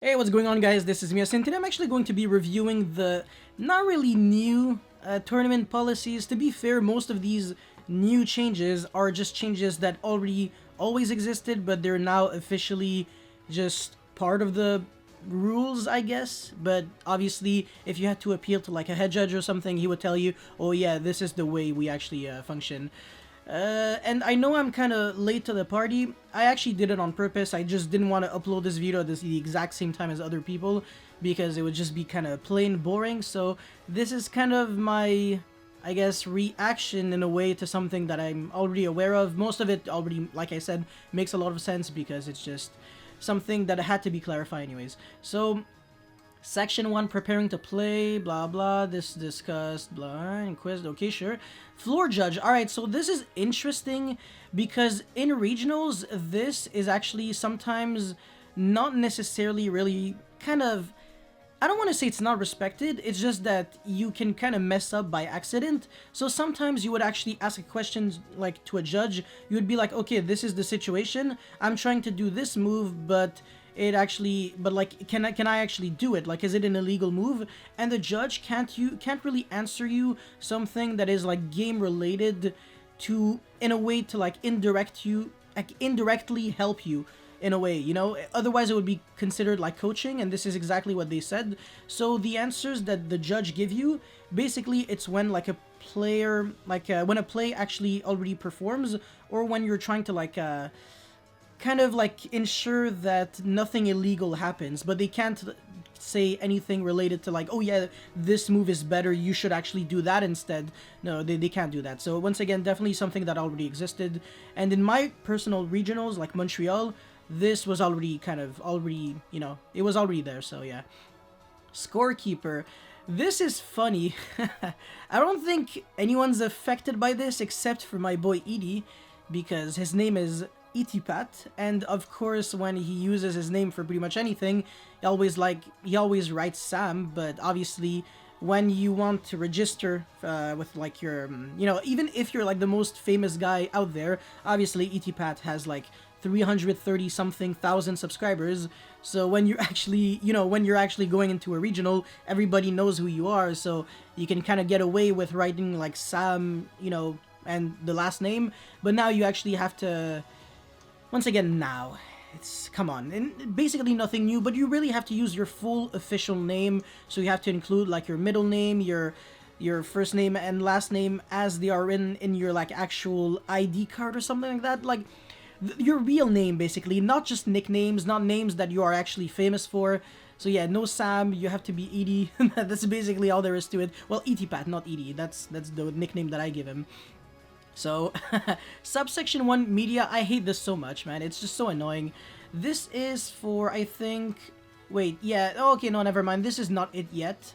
Hey, what's going on, guys? This is Mias, and today I'm actually going to be reviewing the not really new tournament policies. To be fair, most of these new changes are just changes that already always existed, but they're now officially just part of the rules, I guess. But obviously, if you had to appeal to like a head judge or something, he would tell you, oh yeah, this is the way we actually function. And I know I'm kind of late to the party. I actually did it on purpose. I just didn't want to upload this video at the exact same time as other people because it would just be kind of plain boring. So this is kind of my, I guess, reaction in a way to something that I'm already aware of. Most of it already, like I said, makes a lot of sense because it's just something that had to be clarified anyways. So Section 1, preparing to play, blah blah, this discussed, blah, and quiz, okay, sure. Floor judge, alright, so this is interesting because in regionals, this is actually sometimes not necessarily really kind of, I don't want to say it's not respected, it's just that you can kind of mess up by accident. So sometimes you would actually ask a question like to a judge, you would be like, okay, this is the situation, I'm trying to do this move, but it actually, but like, can I actually do it? Like, is it an illegal move? And the judge can't really answer you something that is like game related to, in a way, to like indirectly help you in a way, you know? Otherwise it would be considered like coaching, and this is exactly what they said. So the answers that the judge give you, basically it's when like a player, like when a play actually already performs, or when you're trying to like kind of like ensure that nothing illegal happens, but they can't say anything related to like, oh yeah, this move is better, you should actually do that instead. No, they can't do that. So once again, definitely something that already existed. And in my personal regionals, like Montreal, this was already kind of you know, it was already there, so yeah. Scorekeeper. This is funny. I don't think anyone's affected by this except for my boy Edie, because his name is Itipat, and of course when he uses his name for pretty much anything, he always writes Sam, but obviously when you want to register with like your, you know, even if you're like the most famous guy out there, obviously Itipat has like 330 something thousand subscribers, so when you're actually, you know, when you're actually going into a regional, everybody knows who you are, so you can kind of get away with writing like Sam, you know, and the last name, but now you actually have to, once again, now, it's, come on, and basically nothing new, but you really have to use your full official name, so you have to include like your middle name, your first name and last name as they are in your like actual ID card or something like that, like your real name basically, not just nicknames, not names that you are actually famous for. So yeah, no Sam, you have to be Edie. That's basically all there is to it. Well, Itipat, not Edie, that's the nickname that I give him. So, subsection 1, media, I hate this so much, man, it's just so annoying. This is for, I think, wait, yeah, okay, no, never mind, this is not it yet.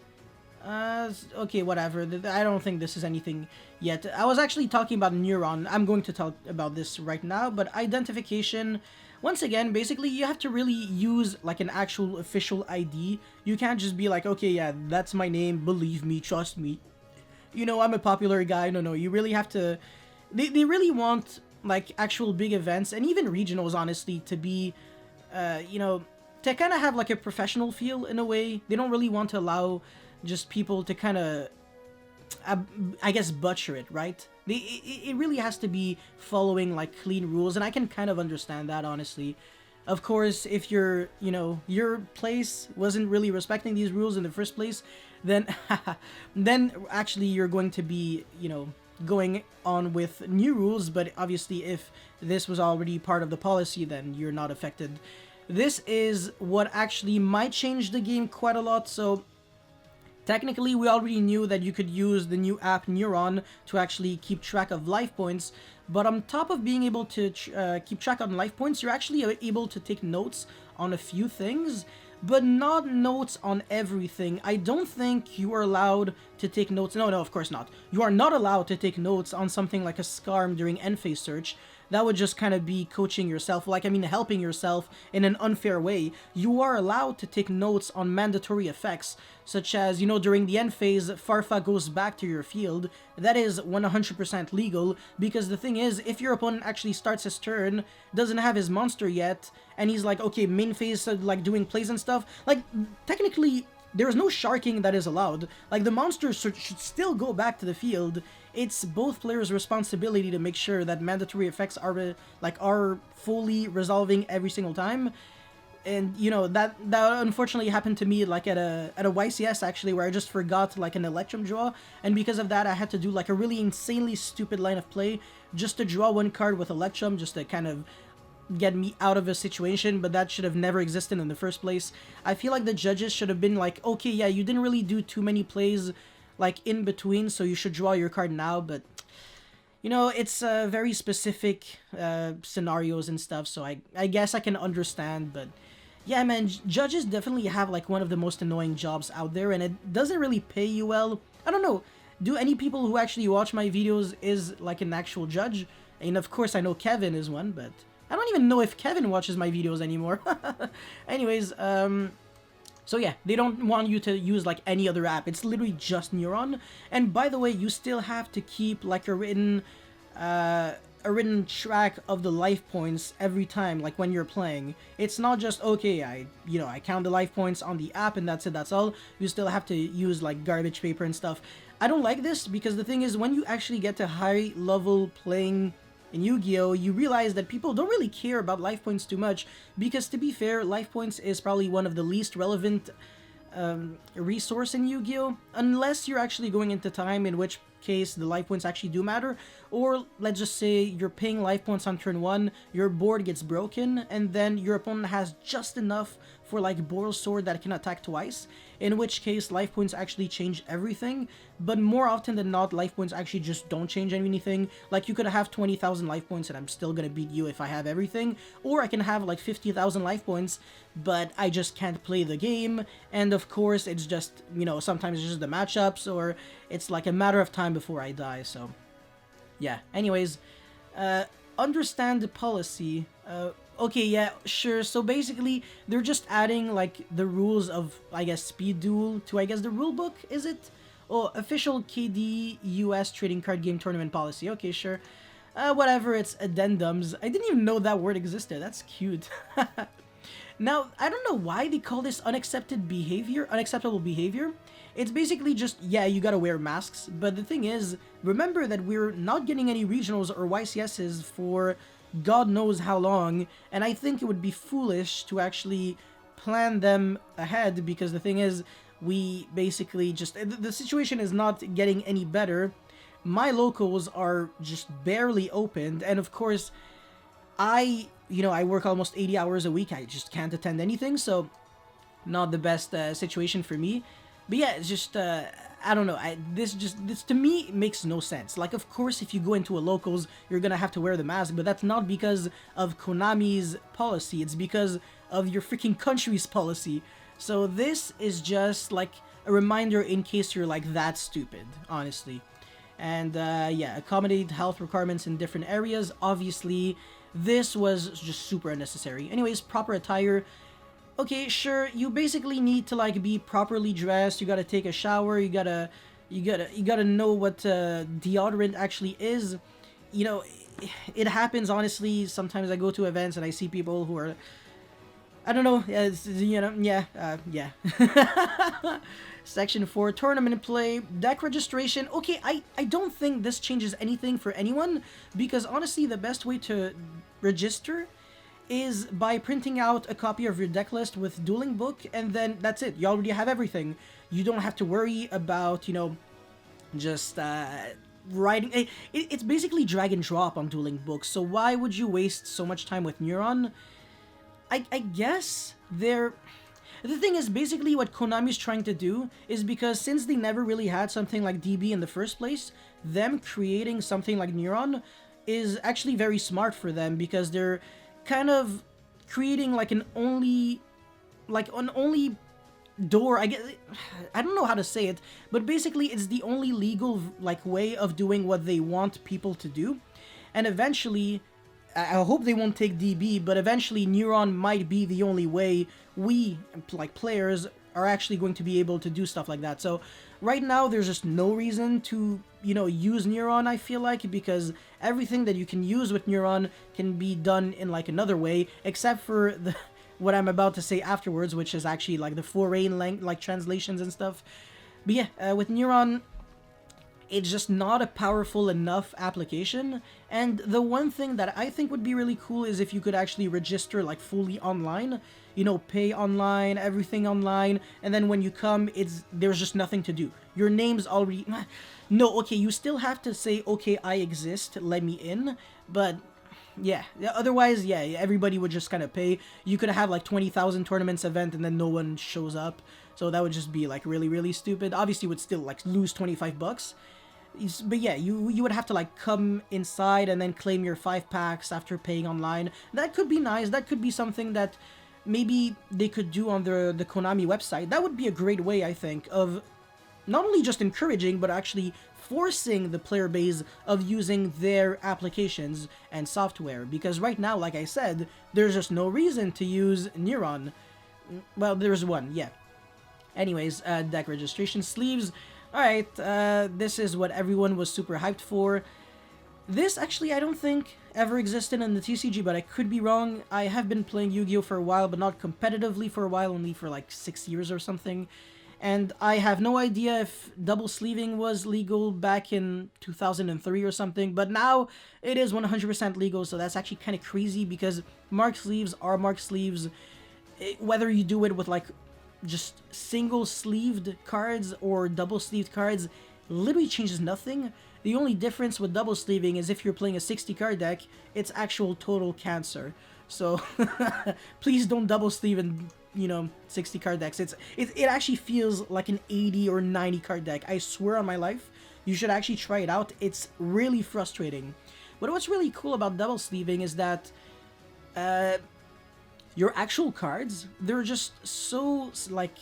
Okay, whatever, I don't think this is anything yet. I was actually talking about Neuron, I'm going to talk about this right now, but identification, once again, basically, you have to really use, like, an actual official ID. You can't just be like, okay, yeah, that's my name, believe me, trust me. You know, I'm a popular guy. No, you really have to, they really want like actual big events and even regionals, honestly, to be you know, to kind of have like a professional feel in a way. They don't really want to allow just people to kind of I guess butcher it, right? It really has to be following like clean rules, and I can kind of understand that, honestly. Of course, if you're, you know, your place wasn't really respecting these rules in the first place, then then actually you're going to be, you know, going on with new rules, but obviously if this was already part of the policy, then you're not affected. This is what actually might change the game quite a lot. So technically, we already knew that you could use the new app Neuron to actually keep track of life points, but on top of being able to keep track on life points, you're actually able to take notes on a few things, but not notes on everything. I don't think you are allowed to take notes. No, of course not. You are not allowed to take notes on something like a SCARM during end phase search. that would just kind of be coaching yourself, like, I mean, helping yourself in an unfair way. You are allowed to take notes on mandatory effects, such as, you know, during the end phase, Farfa goes back to your field. That is 100% legal, because the thing is, if your opponent actually starts his turn, doesn't have his monster yet, and he's like, okay, main phase, like, doing plays and stuff, like, technically, there is no sharking that is allowed. Like, the monsters should still go back to the field. It's both players' responsibility to make sure that mandatory effects are fully resolving every single time. And, you know, that unfortunately happened to me, like, at a YCS, actually, where I just forgot, like, an Electrum draw, and because of that, I had to do, like, a really insanely stupid line of play just to draw one card with Electrum, just to kind of get me out of a situation, but that should have never existed in the first place. I feel like the judges should have been like, okay, yeah, you didn't really do too many plays, like, in between, so you should draw your card now, but, you know, it's very specific scenarios and stuff, so I guess I can understand, but yeah, man, judges definitely have, like, one of the most annoying jobs out there, and it doesn't really pay you well. I don't know, do any people who actually watch my videos is, like, an actual judge? And of course I know Kevin is one, but I don't even know if Kevin watches my videos anymore. Anyways, so yeah, they don't want you to use, like, any other app. It's literally just Neuron. And by the way, you still have to keep, like, a written track of the life points every time, like, when you're playing. It's not just, okay, I count the life points on the app and that's it, that's all. You still have to use, like, garbage paper and stuff. I don't like this because the thing is, when you actually get to high level playing in Yu-Gi-Oh, you realize that people don't really care about life points too much, because to be fair, life points is probably one of the least relevant resource in Yu-Gi-Oh, unless you're actually going into time, in which case the life points actually do matter. Or let's just say you're paying life points on turn 1, your board gets broken, and then your opponent has just enough for, like, Boral Sword that can attack twice, in which case life points actually change everything. But more often than not, life points actually just don't change anything. Like, you could have 20,000 life points and I'm still gonna beat you if I have everything, or I can have, like, 50,000 life points, but I just can't play the game, and of course it's just, you know, sometimes it's just the matchups, or it's like a matter of time before I die. So yeah, anyways, understand the policy. Okay, yeah, sure. So basically, they're just adding, like, the rules of, I guess, Speed Duel to, I guess, the rulebook, is it? Oh, official KD US trading card game tournament policy. Okay, sure. Whatever, it's addendums. I didn't even know that word existed. That's cute. Now, I don't know why they call this unacceptable behavior. It's basically just, yeah, you gotta wear masks, but the thing is, remember that we're not getting any regionals or YCSs for God knows how long, and I think it would be foolish to actually plan them ahead, because the thing is, we basically just, the situation is not getting any better. My locals are just barely opened, and of course, I work almost 80 hours a week, I just can't attend anything, so not the best situation for me. But yeah, it's just, I don't know, this to me makes no sense. Like, of course, if you go into a locals, you're gonna have to wear the mask, but that's not because of Konami's policy, it's because of your freaking country's policy. So this is just, like, a reminder in case you're, like, that stupid, honestly. And, yeah, accommodate health requirements in different areas. Obviously, this was just super unnecessary. Anyways, proper attire. Okay, sure, you basically need to, like, be properly dressed, you gotta take a shower, you gotta know what deodorant actually is. You know, it happens, honestly. Sometimes I go to events and I see people who are, I don't know, yeah. Section 4, tournament play, deck registration. Okay, I don't think this changes anything for anyone, because honestly, the best way to register is by printing out a copy of your deck list with Dueling Book, and then that's it. You already have everything. You don't have to worry about, you know, just writing. It's basically drag and drop on Dueling Book, so why would you waste so much time with Neuron? I guess the thing is, basically what Konami's trying to do is, because since they never really had something like DB in the first place, them creating something like Neuron is actually very smart for them, because they're kind of creating like an only door, I guess. I don't know how to say it, but basically it's the only legal, like, way of doing what they want people to do. And eventually, I hope they won't take DB, but eventually Neuron might be the only way we, like players, are actually going to be able to do stuff like that. So right now there's just no reason to, use Neuron, I feel like, because everything that you can use with Neuron can be done in like another way, except for the what I'm about to say afterwards, which is actually like the foreign like translations and stuff. But yeah, with Neuron, it's just not a powerful enough application. And the one thing that I think would be really cool is if you could actually register like fully online, pay online, everything online, and then when you come, there's just nothing to do. Your name's already no, okay, you still have to say, okay, I exist, let me in, but yeah, otherwise, yeah, everybody would just kind of pay. You could have like 20,000 tournaments event and then no one shows up. So that would just be like really, really stupid. Obviously, you would still like lose $25. But yeah, you would have to like come inside and then claim your 5 packs after paying online. That could be nice. That could be something that maybe they could do on the Konami website. That would be a great way, I think, of not only just encouraging, but actually forcing the player base of using their applications and software. Because right now, like I said, there's just no reason to use Neuron. Well, there's one, yeah. Anyways, deck registration sleeves. Alright, this is what everyone was super hyped for. This actually I don't think ever existed in the TCG, but I could be wrong. I have been playing Yu-Gi-Oh! For a while, but not competitively for a while, only for like 6 years or something. And I have no idea if double sleeving was legal back in 2003 or something, but now it is 100% legal, so that's actually kind of crazy because mark sleeves are mark sleeves. Whether you do it with like just single sleeved cards or double sleeved cards literally changes nothing. The only difference with double sleeving is if you're playing a 60 card deck, it's actual total cancer. So please don't double sleeve in 60 card decks. It actually feels like an 80 or 90 card deck. I swear on my life, you should actually try it out. It's really frustrating. But what's really cool about double sleeving is that your actual cards, they're just so like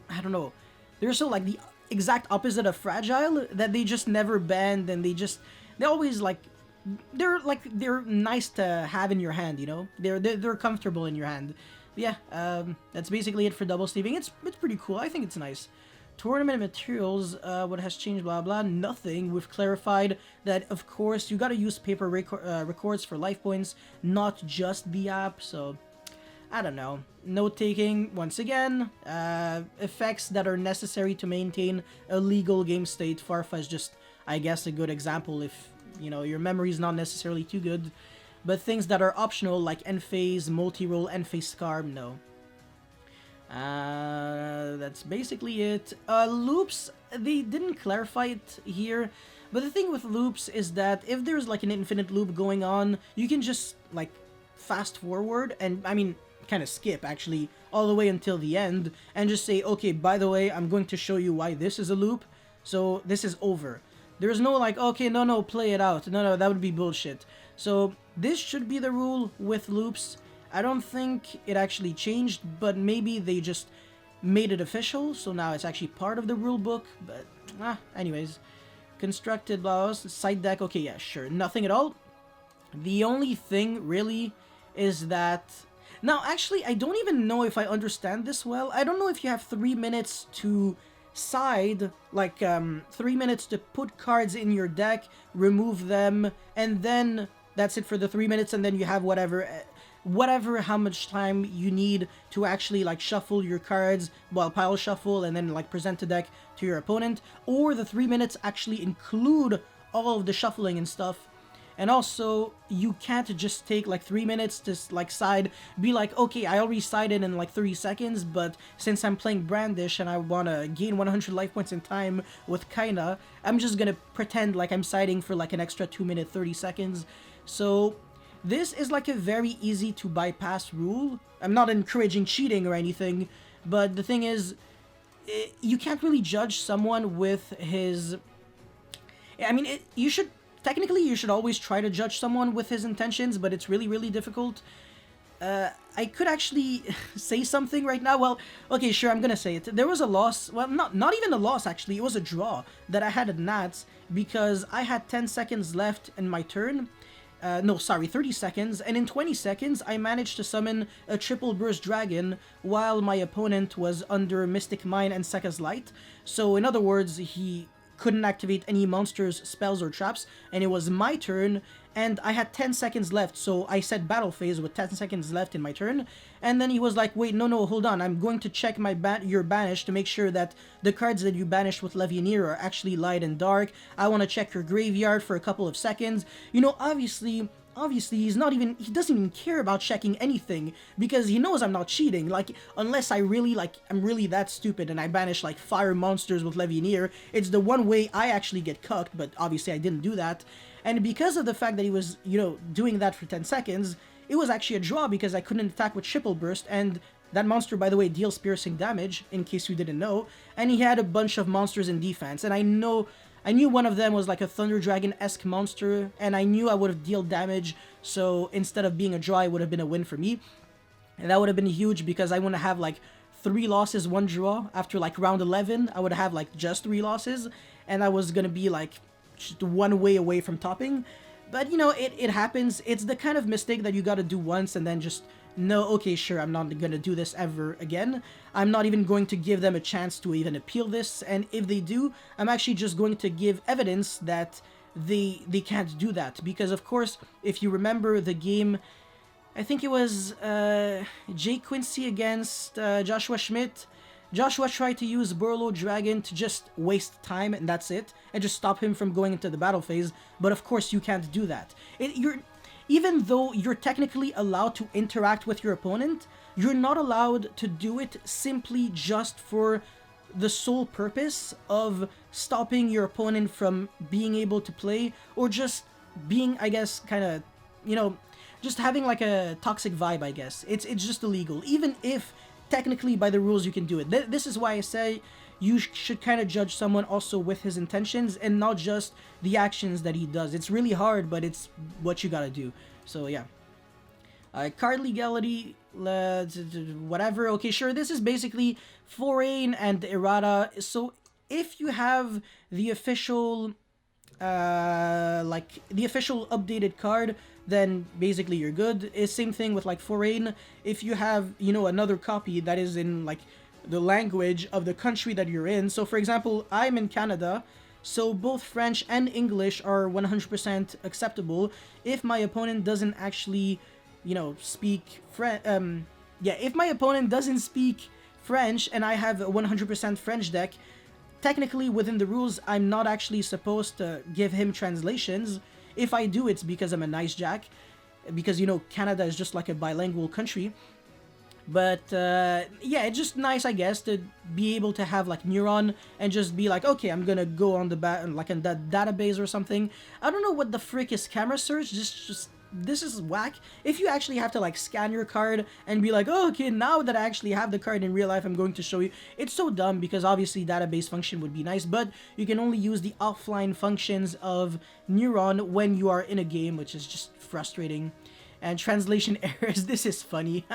I don't know, they're so like the exact opposite of fragile that they just never bend, and they always like they're nice to have in your hand, they're comfortable in your hand. Yeah, that's basically it for double sleeving. It's pretty cool. I think it's nice. Tournament materials, what has changed, blah blah, nothing. We've clarified that, of course, you gotta use paper records for life points, not just the app, so I don't know. Note-taking, once again, effects that are necessary to maintain a legal game state. Farfa is just, I guess, a good example if, your memory is not necessarily too good. But things that are optional, like end phase, multi-roll, end phase scar, no. That's basically it. Loops, they didn't clarify it here, but the thing with loops is that if there's like an infinite loop going on, you can just like fast forward, and I mean kind of skip actually all the way until the end, and just say, okay, by the way, I'm going to show you why this is a loop, so this is over. There's no like, okay, no, play it out. No, that would be bullshit. So this should be the rule with loops. I don't think it actually changed, but maybe they just made it official, so now it's actually part of the rule book, but anyways. Constructed, blah, side deck, okay, yeah, sure, nothing at all. The only thing, really, is that... Now, actually, I don't even know if I understand this well. I don't know if you have 3 minutes to side, like, 3 minutes to put cards in your deck, remove them, and then that's it for the 3 minutes, and then you have whatever how much time you need to actually like shuffle your cards, well, pile shuffle, and then like present the deck to your opponent, or the 3 minutes actually include all of the shuffling and stuff. And also, you can't just take like 3 minutes to like side, be like, okay, I already sided in like 30 seconds, but since I'm playing Brandish and I want to gain 100 life points in time with Kaina, I'm just gonna pretend like I'm siding for like an extra 2 minute 30 seconds. So this is like a very easy to bypass rule. I'm not encouraging cheating or anything, but the thing is, you can't really judge someone with his... I mean, technically you should always try to judge someone with his intentions, but it's really, really difficult. I could actually say something right now. Well, okay, sure, I'm gonna say it. There was a loss, well, not even a loss actually, it was a draw that I had at Nats because I had 10 seconds left in my turn. no, sorry, 30 seconds, and in 20 seconds, I managed to summon a triple burst dragon while my opponent was under Mystic Mine and Sekka's Light. So, in other words, he couldn't activate any monsters, spells, or traps, and it was my turn, and I had 10 seconds left, so I said battle phase with 10 seconds left in my turn, and then he was like, wait, no, hold on, I'm going to check your banish to make sure that the cards that you banished with Levianeer are actually light and dark. I want to check your graveyard for a couple of seconds. You know, obviously he doesn't even care about checking anything, because he knows I'm not cheating. Like, unless I'm really that stupid and I banish like fire monsters with Levianeer, it's the one way I actually get cucked, but obviously I didn't do that. And because of the fact that he was, you know, doing that for 10 seconds, it was actually a draw because I couldn't attack with Triple Burst, and that monster, by the way, deals piercing damage, in case you didn't know, and he had a bunch of monsters in defense, and I knew one of them was like a Thunder Dragon-esque monster, and I knew I would have dealt damage, so instead of being a draw, it would have been a win for me. And that would have been huge because I wouldn't have like 3 losses, 1 draw. After like round 11, I would have like just 3 losses, and I was gonna be like just one way away from topping. But you know, it happens. It's the kind of mistake that you gotta do once and then just no, okay, sure, I'm not gonna do this ever again. I'm not even going to give them a chance to even appeal this, and if they do, I'm actually just going to give evidence that they can't do that. Because of course, if you remember the game, I think it was Jay Quincy against Joshua Schmidt. Joshua tried to use Burlow Dragon to just waste time, and that's it, and just stop him from going into the battle phase, but of course you can't do that. Even though you're technically allowed to interact with your opponent, you're not allowed to do it simply just for the sole purpose of stopping your opponent from being able to play, or just being, I guess, kind of, you know, just having like a toxic vibe, I guess. It's just illegal, even if technically by the rules you can do it. This is why I say you should kind of judge someone also with his intentions and not just the actions that he does. It's really hard, but it's what you gotta do. So yeah. Card legality, whatever. Okay, sure, this is basically foreign and errata. So if you have the official like the official updated card, then basically you're good. It's same thing with like foreign. If you have, you know, another copy that is in like the language of the country that you're in. So for example, I'm in Canada, so both French and English are 100% acceptable if my opponent doesn't actually, you know, speak if my opponent doesn't speak French and I have a 100% French deck, technically within the rules, I'm not actually supposed to give him translations. If I do, it's because I'm a nice jack, because, you know, Canada is just like a bilingual country. But yeah, it's just nice, I guess, to be able to have like Neuron and just be like, okay, I'm gonna go on the like on that database or something. I don't know what the frick is camera search. Just this is whack. If you actually have to like scan your card and be like, oh, okay, now that I actually have the card in real life, I'm going to show you. It's so dumb because obviously database function would be nice, but you can only use the offline functions of Neuron when you are in a game, which is just frustrating. And translation errors, this is funny.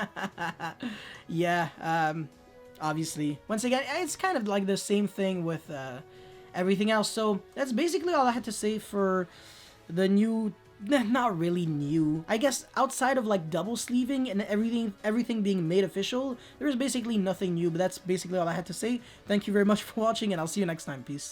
Yeah, obviously. Once again, it's kind of like the same thing with everything else. So that's basically all I had to say for the new, not really new. I guess outside of like double sleeving and everything being made official, there's basically nothing new, but that's basically all I had to say. Thank you very much for watching, and I'll see you next time. Peace.